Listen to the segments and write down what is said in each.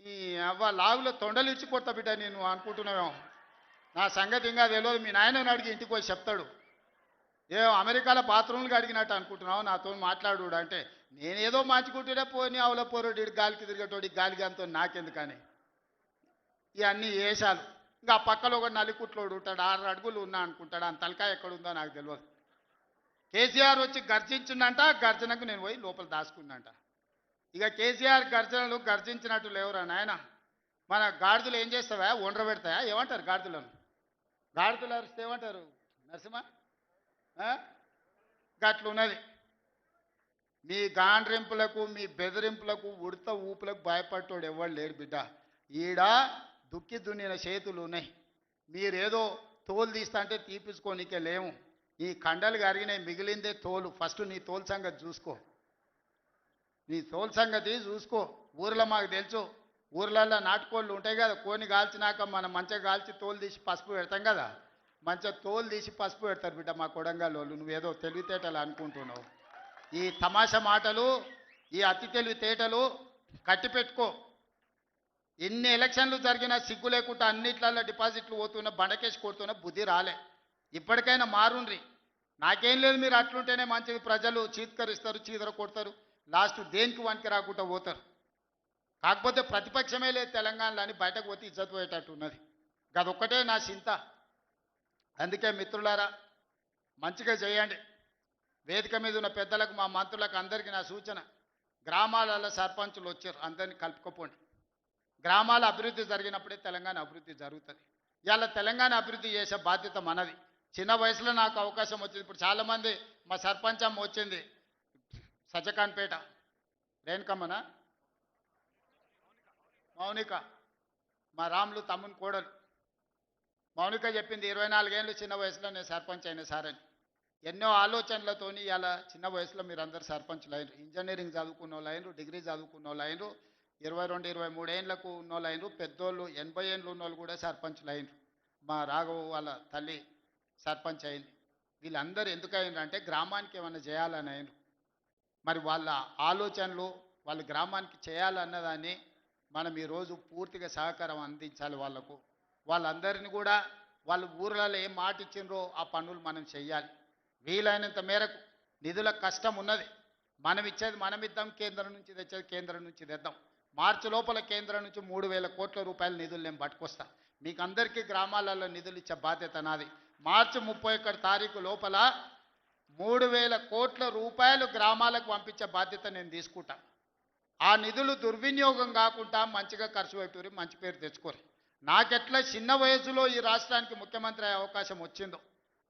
ఈ అవ్వ లాగులో తొండలు ఇచ్చి కొడతా బిడ్డ నేను అనుకుంటున్నావేమో. నా సంగతి ఇంకా తెలియదు. మీ నాయనని అడిగి ఇంటికి పోయి చెప్తాడు. ఏ అమెరికాలో బాత్రూమ్లు అడిగినట్టు అనుకుంటున్నావు నాతో మాట్లాడు అంటే, నేనేదో మంచుకుంటుండే పోని అవల పోరోడి గాలికి తిరిగేటోడి గాలికి అంతో నాకెందుకని ఇవన్నీ వేషాలు. ఇంకా ఆ పక్కలో ఒక నలికుట్లోడు ఉంటాడు, 6 అడుగులు ఉన్నా అనుకుంటాడు. ఆ తలకాయ ఎక్కడుందో నాకు తెలియదు. కేసీఆర్ వచ్చి గర్జించిందంట, గర్జనకు నేను పోయి లోపల దాచుకున్నంట. ఇక కేసీఆర్ గర్జనలు గర్జించినట్టు లేవురా నాయన. మన గాడిదలు ఏం చేస్తావా, ఒండ్ర పెడతాయా, ఏమంటారు గాడిదలను? గాడిదలు అరిస్తే ఏమంటారు నరసింహ? గట్లున్నది. మీ గాండ్రింపులకు మీ బెదిరింపులకు ఉడత ఊపులకు భయపడ్డాడు ఎవరు లేడు బిడ్డ. ఈడ దుక్కి దున్నిన చేతులు ఉన్నాయి. మీరేదో తోలు తీస్తా అంటే తీపించుకోనికే లేము. ఈ కండలు కరిగినాయి, మిగిలిందే తోలు. ఫస్ట్ నీ తోలు సంగతి చూసుకో, నీ తోలు సంగతి చూసుకో. ఊర్లో మాకు తెలుసు, ఊర్లల్లో నాటుకోళ్ళు ఉంటాయి కదా, కోని కాల్చినాక మనం మంచిగా కాల్చి తోలు తీసి పసుపు పెడతాం కదా, మంచిగా తోలు తీసి పసుపు పెడతారు బిడ్డ మా కొడంగల్ వాళ్ళు. నువ్వేదో తెలివితేటలు అనుకుంటున్నావు. ఈ తమాషా మాటలు, ఈ అతి తెలివితేటలు కట్టి పెట్టుకో. ఎన్ని ఎలక్షన్లు జరిగినా సిగ్గు లేకుండా అన్నిట్లలో డిపాజిట్లు పోతున్నా, బండకేసి కొడుతున్నా, బుద్ధి రాలే. ఇప్పటికైనా మారుండ్రి. నాకేం లేదు, మీరు అట్లుంటేనే మంచిది. ప్రజలు చీత్కరిస్తారు, చీదర కొడతారు, లాస్ట్ దేనికి వనికి రాకుండా పోతారు. కాకపోతే ప్రతిపక్షమే లేదు తెలంగాణలో అని బయటకు పోతే ఇజ్జత్ పోయేటట్టు ఉన్నది. అదొక్కటే నా చింత. అందుకే మిత్రులారా, మంచిగా చేయండి. వేదిక మీద ఉన్న పెద్దలకు, మా మంత్రులకు అందరికీ నా సూచన, గ్రామాలలో సర్పంచులు వచ్చారు, అందరినీ కలుపుకోపోండి. గ్రామాల అభివృద్ధి జరిగినప్పుడే తెలంగాణ అభివృద్ధి జరుగుతుంది. ఇవాళ తెలంగాణ అభివృద్ధి చేసే బాధ్యత మనది. చిన్న వయసులో నాకు అవకాశం వచ్చింది. ఇప్పుడు చాలామంది మా సర్పంచ్ అమ్మ వచ్చింది, సజ్జకాన్పేట రేణుకమ్మనా మౌనిక, మా రాములు తమ్ముని కోడలు మౌనిక చెప్పింది, 24 ఏళ్ళు చిన్న వయసులో నేను సర్పంచ్ అయిన సార్ అని. ఎన్నో ఆలోచనలతోని ఇలా చిన్న వయసులో మీరు అందరు సర్పంచ్లు అయినరు. ఇంజనీరింగ్ చదువుకున్న వాళ్ళు అయినరు, డిగ్రీ చదువుకున్న వాళ్ళు అయినరు, 22, 23 ఏళ్ళకు ఉన్న వాళ్ళు అయినరు, పెద్దోళ్ళు 80 ఏళ్ళు ఉన్న వాళ్ళు కూడా సర్పంచ్లు అయినరు. మా రాఘవ వాళ్ళ తల్లి సర్పంచ్ అయింది. వీళ్ళందరూ ఎందుకు అయినరు అంటే గ్రామానికి ఏమైనా చేయాలని అయినరు. మరి వాళ్ళ ఆలోచనలు వాళ్ళు గ్రామానికి చేయాలన్నదాన్ని మనం ఈరోజు పూర్తిగా సహకారం అందించాలి వాళ్ళకు. వాళ్ళందరినీ కూడా వాళ్ళు ఊర్లలో ఏం మాట ఇచ్చిండ్రో ఆ పనులు మనం చెయ్యాలి. వీలైనంత మేరకు నిధుల కష్టం ఉన్నది, మనం ఇచ్చేది మనం ఇద్దాం, కేంద్రం నుంచి తెచ్చేది కేంద్రం నుంచి తెద్దాం. మార్చి లోపల కేంద్రం నుంచి 3,000 కోట్ల రూపాయల నిధులు నేను పట్టుకొస్తా. మీకు అందరికీ గ్రామాలలో నిధులు ఇచ్చే బాధ్యత నాది. మార్చి 31 తారీఖు లోపల 3,000 కోట్ల రూపాయలు గ్రామాలకు పంపించే బాధ్యత నేను తీసుకుంటా. ఆ నిధులు దుర్వినియోగం కాకుండా మంచిగా ఖర్చు పెట్టుకుని మంచి పేరు తెచ్చుకోరు. నాకెట్లా చిన్న వయసులో ఈ రాష్ట్రానికి ముఖ్యమంత్రి అయ్యే అవకాశం వచ్చిందో,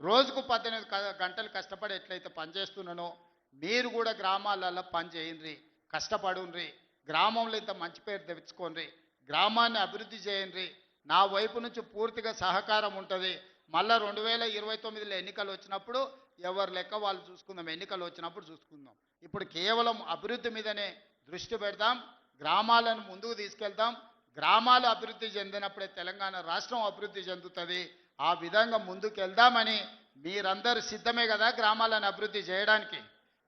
రోజుకు 18 గంటలు కష్టపడి ఎట్లయితే పనిచేస్తున్నానో మీరు కూడా గ్రామాలలో పని చేయండి, కష్టపడుండ్రి, గ్రామంలో ఇంత మంచి పేరు తెచ్చుకోండి, గ్రామాన్ని అభివృద్ధి చేయండి. నా వైపు నుంచి పూర్తిగా సహకారం ఉంటుంది. మళ్ళీ 2029లో ఎన్నికలు వచ్చినప్పుడు ఎవరి లెక్క వాళ్ళు చూసుకుందాం, ఎన్నికలు వచ్చినప్పుడు చూసుకుందాం. ఇప్పుడు కేవలం అభివృద్ధి మీదనే దృష్టి పెడదాం, గ్రామాలను ముందుకు తీసుకెళ్దాం. గ్రామాలు అభివృద్ధి చెందినప్పుడే తెలంగాణ రాష్ట్రం అభివృద్ధి చెందుతుంది. ఆ విధంగా ముందుకు వెళ్దామని మీరందరూ సిద్ధమే కదా గ్రామాలను అభివృద్ధి చేయడానికి?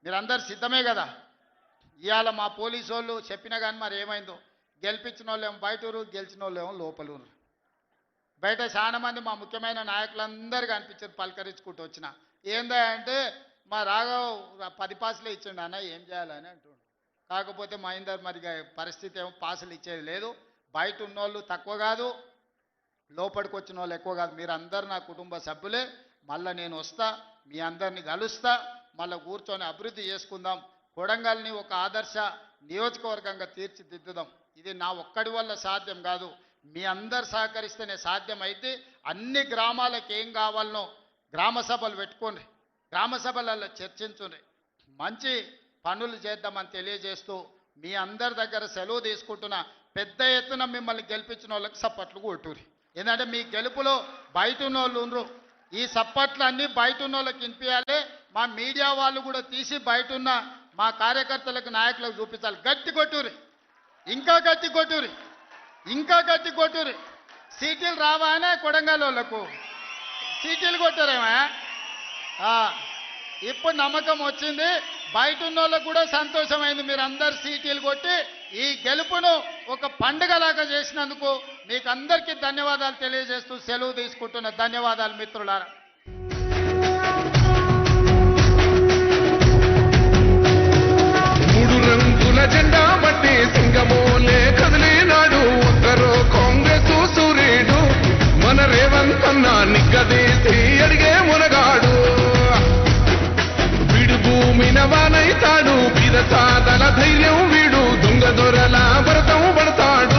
మీరందరూ సిద్ధమే కదా? ఇవాళ మా పోలీసు వాళ్ళు చెప్పినా కానీ మరి ఏమైందో, గెలిపించిన వాళ్ళేమో బయటూరు, గెలిచిన వాళ్ళేమో లోపలూరు. బయట చాలా మంది మా ముఖ్యమైన నాయకులందరూ కనిపించారు, పలకరించుకుంటూ వచ్చిన. ఏందా అంటే మా రాఘవ్ 10 పాసులే ఇచ్చిండు అన్న, ఏం చేయాలని అంటుండు. కాకపోతే మహేందర్ మరి పరిస్థితి ఏమో పాసులు ఇచ్చేది లేదు. బయట ఉన్నోళ్ళు తక్కువ కాదు, లోపలికి వచ్చిన వాళ్ళు ఎక్కువ కాదు. మీరందరూ నా కుటుంబ సభ్యులే. మళ్ళీ నేను వస్తా, మీ అందరినీ కలుస్తా, మళ్ళీ కూర్చొని అభివృద్ధి చేసుకుందాం. కొడంగల్ని ఒక ఆదర్శ నియోజకవర్గంగా తీర్చిదిద్దుదాం. ఇది నా ఒక్కడి వల్ల సాధ్యం కాదు, మీ అందరు సహకరిస్తేనే సాధ్యం. అయితే అన్ని గ్రామాలకు ఏం కావాలనో గ్రామ సభలు పెట్టుకోండి, గ్రామ సభలలో చర్చించుండ్రి, మంచి పనులు చేద్దామని తెలియజేస్తూ మీ అందరి దగ్గర సెలవు తీసుకుంటున్నా. పెద్ద ఎత్తున మిమ్మల్ని గెలిపించిన వాళ్ళకి సప్పట్లు కొట్టుర్రి. ఎందుకంటే మీ గెలుపులో బయట ఉన్న వాళ్ళు ఉండరు. ఈ సప్పట్లు అన్నీ బయట ఉన్న వాళ్ళకి వినిపించాలి. మా మీడియా వాళ్ళు కూడా తీసి బయట ఉన్న మా కార్యకర్తలకు, నాయకులకు చూపించాలి. గట్టి కొట్టుర్రి, ఇంకా గట్టి కొట్టుర్రి, ఇంకా గట్టి కొట్టుర్రి. సీటీలు రావానే కొడంగల్ వాళ్ళకు? సీటీలు కొట్టారేమా? ఇప్పుడు నమ్మకం వచ్చింది, బయట ఉన్న వాళ్ళకు కూడా సంతోషమైంది. మీరు అందరు సీటీలు కొట్టి ఈ గెలుపును ఒక పండుగలాగా చేసినందుకు మీకు అందరికీ ధన్యవాదాలు తెలియజేస్తూ సెలవు తీసుకుంటున్న ధన్యవాదాలు మిత్రులారా. మూడు రంగుల జెండా బట్టి సింగమోలే కదిలినాడు ఒక్కరో కాంగ్రెస్ సూర్యుడు మన రేవంత్ అన్న నిగ్గదీసి అడిగే మునగాడు విడు భూమిన వానైతాడు బిద సాద